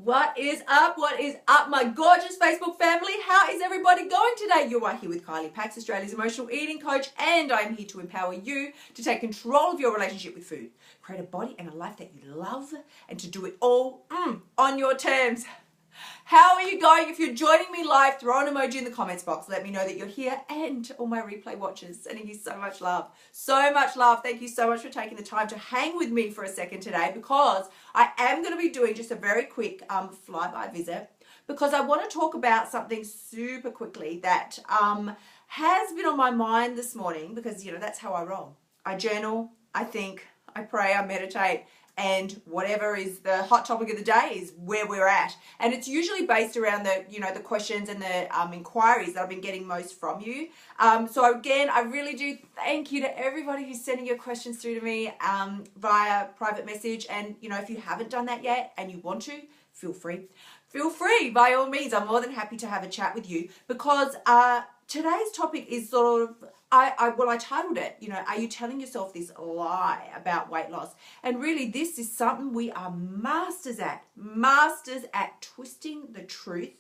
What is up? What is up, my gorgeous Facebook family? How is everybody going today? You are here with Kylie, Pax, Australia's emotional eating coach, and I'm here to empower you to take control of your relationship with food, create a body and a life that you love, and to do it all on your terms. How are you going? If you're joining me live, throw an emoji in the comments box. Let me know that you're here, and all my replay watchers, sending you so much love. So much love. Thank you so much for taking the time to hang with me for a second today, because I am going to be doing just a very quick flyby visit, because I want to talk about something super quickly that has been on my mind this morning, because, you know, that's how I roll. I journal, I think, I pray, I meditate, and whatever is the hot topic of the day is where we're at. And it's usually based around the, you know, the questions and the inquiries that I've been getting most from you. So again, I really do thank you to everybody who's sending your questions through to me via private message. And, you know, if you haven't done that yet and you want to, feel free. Feel free, by all means. I'm more than happy to have a chat with you, because today's topic is sort of, I titled it, you know, are you telling yourself this lie about weight loss? And really, this is something we are masters at twisting the truth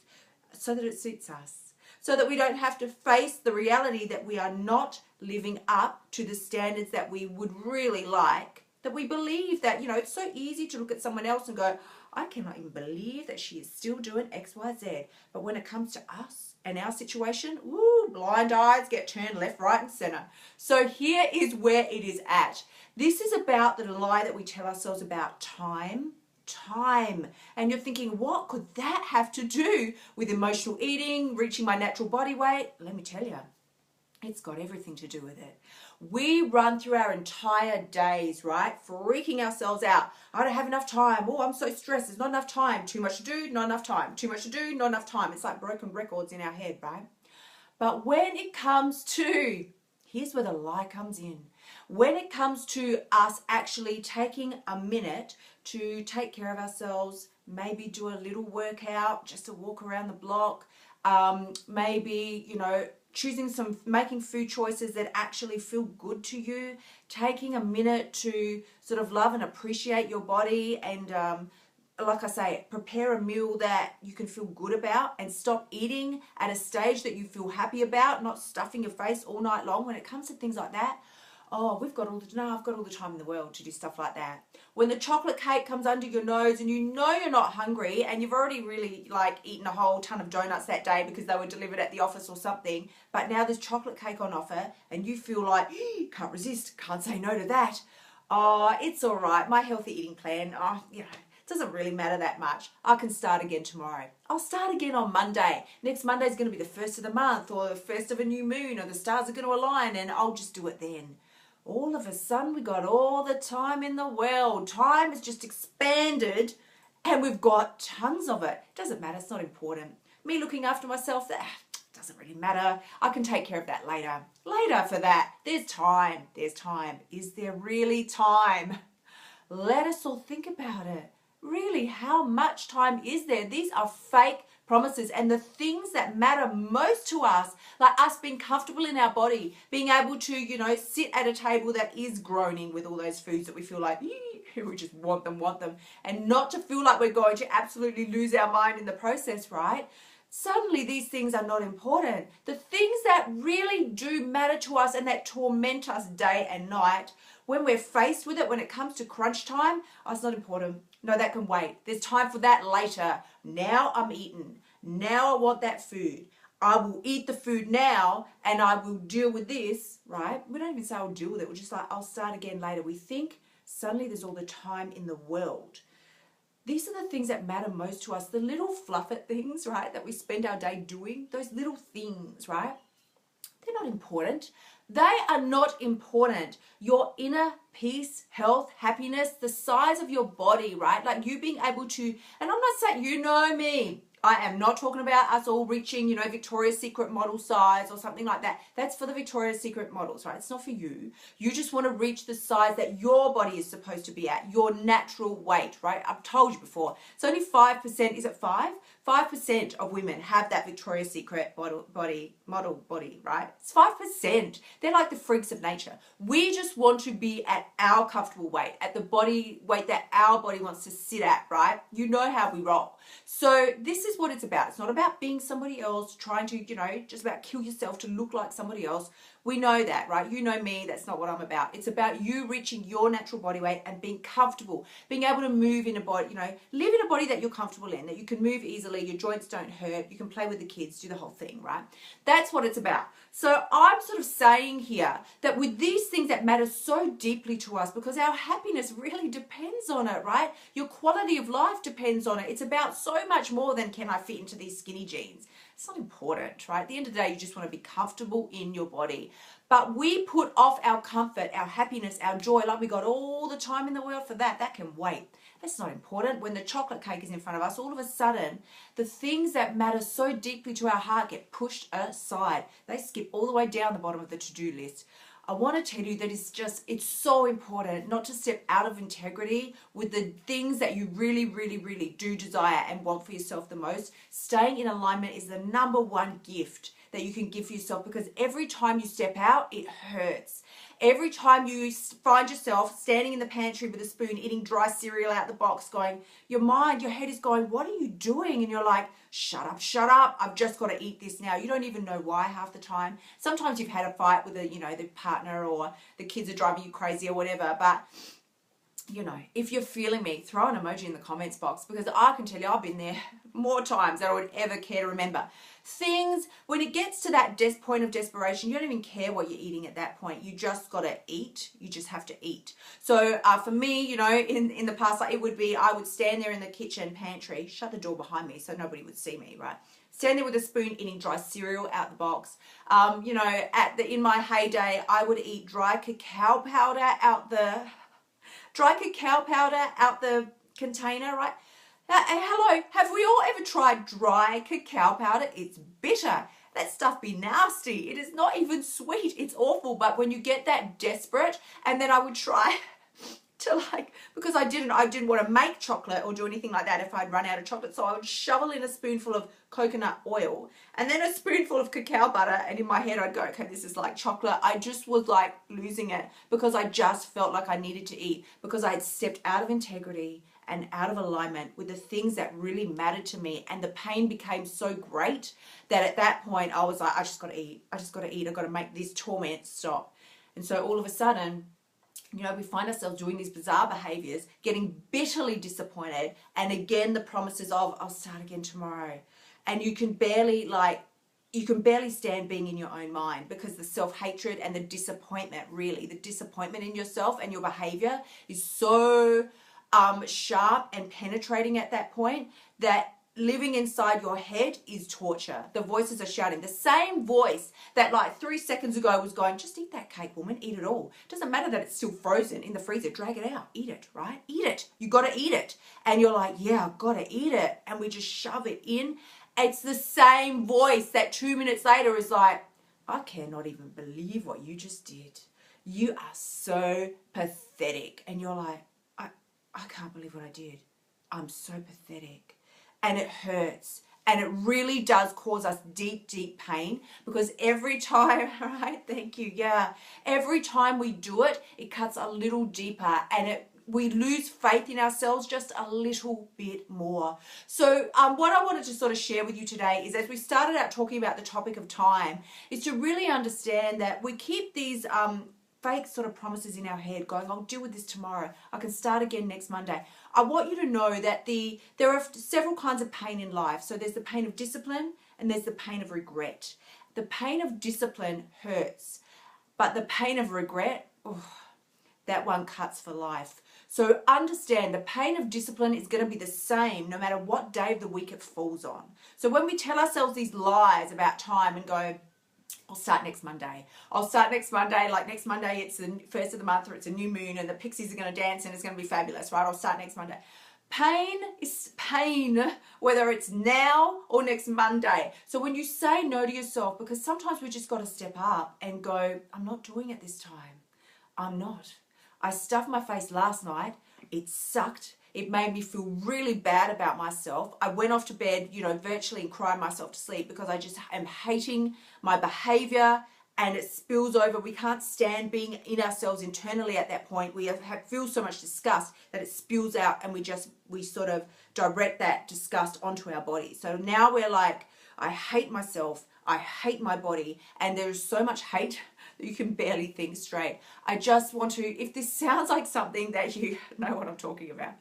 so that it suits us, so that we don't have to face the reality that we are not living up to the standards that we would really like, that we believe that, you know, it's so easy to look at someone else and go, I cannot even believe that she is still doing X, Y, Z. But when it comes to us and our situation, woo, blind eyes get turned left, right, and center. So here is where it is at. This is about the lie that we tell ourselves about time. And you're thinking, what could that have to do with emotional eating, reaching my natural body weight? Let me tell you, it's got everything to do with it. We run through our entire days, right? Freaking ourselves out. I don't have enough time. Oh, I'm so stressed. There's not enough time. Too much to do, not enough time. Too much to do, not enough time. It's like broken records in our head, right? But when it comes to, here's where the lie comes in. When it comes to us actually taking a minute to take care of ourselves, maybe do a little workout, just a walk around the block, maybe, you know, making food choices that actually feel good to you, taking a minute to sort of love and appreciate your body, and like I say, prepare a meal that you can feel good about, and stop eating at a stage that you feel happy about, not stuffing your face all night long. When it comes to things like that, oh, I've got all the time in the world to do stuff like that. When the chocolate cake comes under your nose and you know you're not hungry, and you've already really like eaten a whole ton of donuts that day because they were delivered at the office or something, but now there's chocolate cake on offer and you feel like, can't resist, can't say no to that. Oh, it's all right. My healthy eating plan, you know, it doesn't really matter that much. I can start again tomorrow. I'll start again on Monday. Next Monday is going to be the first of the month, or the first of a new moon, or the stars are going to align, and I'll just do it then. All of a sudden, we got all the time in the world. Time has just expanded, and we've got tons of it. Doesn't matter. It's not important. Me looking after myself, that doesn't really matter. I can take care of that later. Later for that. There's time. There's time. Is there really time? Let us all think about it. Really, how much time is there? These are fake promises, and the things that matter most to us, like us being comfortable in our body, being able to, you know, sit at a table that is groaning with all those foods that we feel like we just want them, and not to feel like we're going to absolutely lose our mind in the process, right? Suddenly these things are not important. The things that really do matter to us and that torment us day and night, when we're faced with it, when it comes to crunch time, oh, it's not important. No, that can wait. There's time for that later. Now I'm eating. Now I want that food. I will eat the food now, and I will deal with this, right? We don't even say I'll deal with it. We're just like, I'll start again later. We think suddenly there's all the time in the world. These are the things that matter most to us. The little fluffet things, right, that we spend our day doing. Those little things, right? They're not important. They are not important. Your inner peace, health, happiness, the size of your body, right? Like you being able to, and I'm not saying, you know me, I am not talking about us all reaching, you know, Victoria's Secret model size or something like that. That's for the Victoria's Secret models, right? It's not for you. You just want to reach the size that your body is supposed to be at, your natural weight, right? I've told you before. It's only 5%, is it 5? 5% of women have that Victoria's Secret model body, right? It's 5%. They're like the freaks of nature. We just want to be at our comfortable weight, at the body weight that our body wants to sit at, right? You know how we roll. So this is what it's about. It's not about being somebody else, trying to, just about kill yourself to look like somebody else. We know that, right? You know me, that's not what I'm about. It's about you reaching your natural body weight and being comfortable, being able to move in a body, live in a body that you're comfortable in, that you can move easily, your joints don't hurt, you can play with the kids, do the whole thing, right? That's what it's about. So I'm sort of saying here that with these things that matter so deeply to us, because our happiness really depends on it, right? Your quality of life depends on it. It's about so much more than can I fit into these skinny jeans. It's not important, right? At the end of the day, you just want to be comfortable in your body. But we put off our comfort, our happiness, our joy, like we got all the time in the world for that. That can wait. That's not important. When the chocolate cake is in front of us, all of a sudden, the things that matter so deeply to our heart get pushed aside. They skip all the way down the bottom of the to-do list. I want to tell you that it's so important not to step out of integrity with the things that you really, really, really do desire and want for yourself the most. Staying in alignment is the number one gift that you can give for yourself, because every time you step out, it hurts. Every time you find yourself standing in the pantry with a spoon, eating dry cereal out the box, going, your head is going, what are you doing? And you're like, shut up, I've just got to eat this now. You don't even know why half the time. Sometimes you've had a fight with the partner, or the kids are driving you crazy or whatever, but if you're feeling me, throw an emoji in the comments box, because I can tell you I've been there more times than I would ever care to remember. Things, when it gets to that point of desperation, you don't even care what you're eating at that point. You just got to eat. You just have to eat. So for me, in the past, I would stand there in the kitchen pantry, shut the door behind me so nobody would see me, right? Stand there with a spoon eating dry cereal out the box. In my heyday, I would eat dry cacao powder out the container, right? Hello, have we all ever tried dry cacao powder? It's bitter. That stuff be nasty. It is not even sweet. It's awful. But when you get that desperate, and then I would try to because I didn't want to make chocolate or do anything like that if I'd run out of chocolate. So I would shovel in a spoonful of coconut oil and then a spoonful of cacao butter. And in my head, I'd go, okay, this is like chocolate. I just was like losing it, because I just felt like I needed to eat, because I had stepped out of integrity and out of alignment with the things that really mattered to me. And the pain became so great that at that point I was like, I just got to eat. I've got to make this torment stop. And so all of a sudden, we find ourselves doing these bizarre behaviors, getting bitterly disappointed. And again, the promises of, I'll start again tomorrow. And you can barely stand being in your own mind, because the self-hatred and the disappointment in yourself and your behavior is so sharp and penetrating at that point that living inside your head is torture. The voices are shouting. The same voice that 3 seconds ago was going, just eat that cake, woman, eat it all. Doesn't matter that it's still frozen in the freezer. Drag it out. Eat it, right? Eat it. You got to eat it. And you're like, yeah, I've got to eat it. And we just shove it in. It's the same voice that 2 minutes later is like, I cannot even believe what you just did. You are so pathetic. And you're like, I can't believe what I did. I'm so pathetic. And it hurts. And it really does cause us deep, deep pain, because every time, right? Thank you. Yeah. Every time we do it, it cuts a little deeper, and we lose faith in ourselves just a little bit more. So what I wanted to sort of share with you today is, as we started out talking about the topic of time, is to really understand that we keep these fake sort of promises in our head going, I'll deal with this tomorrow. I can start again next Monday. I want you to know that there are several kinds of pain in life. So there's the pain of discipline and there's the pain of regret. The pain of discipline hurts, but the pain of regret, that one cuts for life. So understand, the pain of discipline is going to be the same no matter what day of the week it falls on. So when we tell ourselves these lies about time and go, I'll start next Monday. Like next Monday, it's the first of the month, or it's a new moon and the pixies are going to dance and it's going to be fabulous, right? I'll start next Monday. Pain is pain, whether it's now or next Monday. So when you say no to yourself, because sometimes we just got to step up and go, I'm not doing it this time. I'm not. I stuffed my face last night. It sucked. It made me feel really bad about myself. I went off to bed, virtually and cried myself to sleep, because I just am hating my behavior and it spills over. We can't stand being in ourselves internally at that point. We feel so much disgust that it spills out, and we sort of direct that disgust onto our body. So now we're like, I hate myself, I hate my body, and there's so much hate that you can barely think straight. I just want to, if this sounds like something that you know what I'm talking about,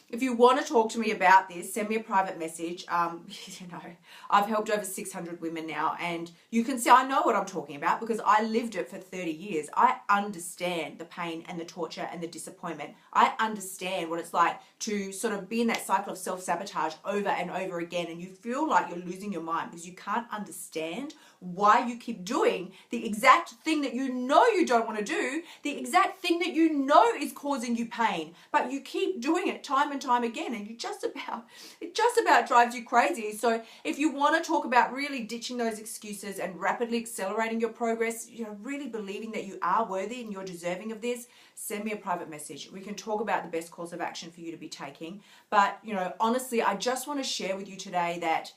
if you want to talk to me about this, send me a private message. You know, I've helped over 600 women now, and you can see I know what I'm talking about because I lived it for 30 years. I understand the pain and the torture and the disappointment. I understand what it's like to sort of be in that cycle of self-sabotage over and over again, and you feel like you're losing your mind because you can't understand why you keep doing the exact thing that you know you don't want to do, the exact thing that you know is causing you pain, but you keep doing it time and time again, and it just about drives you crazy. So if you want to talk about really ditching those excuses and rapidly accelerating your progress, you know, really believing that you are worthy and you're deserving of this, send me a private message. We can talk about the best course of action for you to be taking. But, you know, honestly, I just want to share with you today that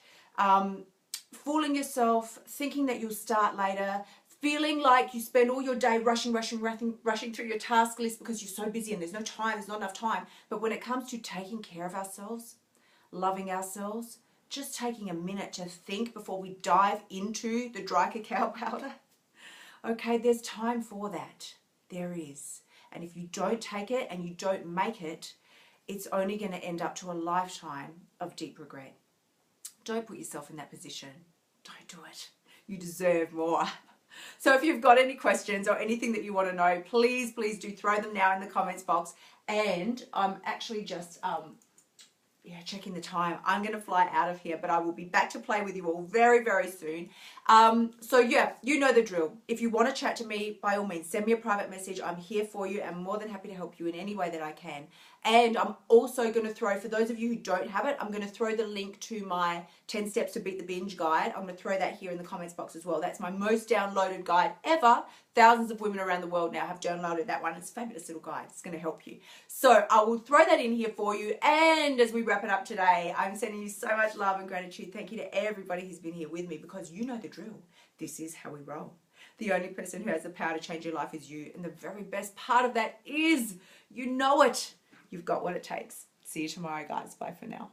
fooling yourself, thinking that you'll start later, feeling like you spend all your day rushing through your task list because you're so busy and there's no time, there's not enough time. But when it comes to taking care of ourselves, loving ourselves, just taking a minute to think before we dive into the dry cacao powder, okay, there's time for that. There is. And if you don't take it and you don't make it, it's only going to end up to a lifetime of deep regret. Don't put yourself in that position. Don't do it. You deserve more. So if you've got any questions or anything that you want to know, please do throw them now in the comments box. And I'm actually just checking the time. I'm going to fly out of here, but I will be back to play with you all very, very soon. So yeah, you know the drill. If you want to chat to me, by all means, send me a private message. I'm here for you. I'm more than happy to help you in any way that I can. And I'm also going to throw, for those of you who don't have it, I'm going to throw the link to my 10 Steps to Beat the Binge guide. I'm going to throw that here in the comments box as well. That's my most downloaded guide ever. Thousands of women around the world now have downloaded that one. It's a fabulous little guide. It's going to help you. So I will throw that in here for you. And as we wrap it up today, I'm sending you so much love and gratitude. Thank you to everybody who's been here with me, because you know the drill. This is how we roll. The only person who has the power to change your life is you. And the very best part of that is you know it. You've got what it takes. See you tomorrow, guys. Bye for now.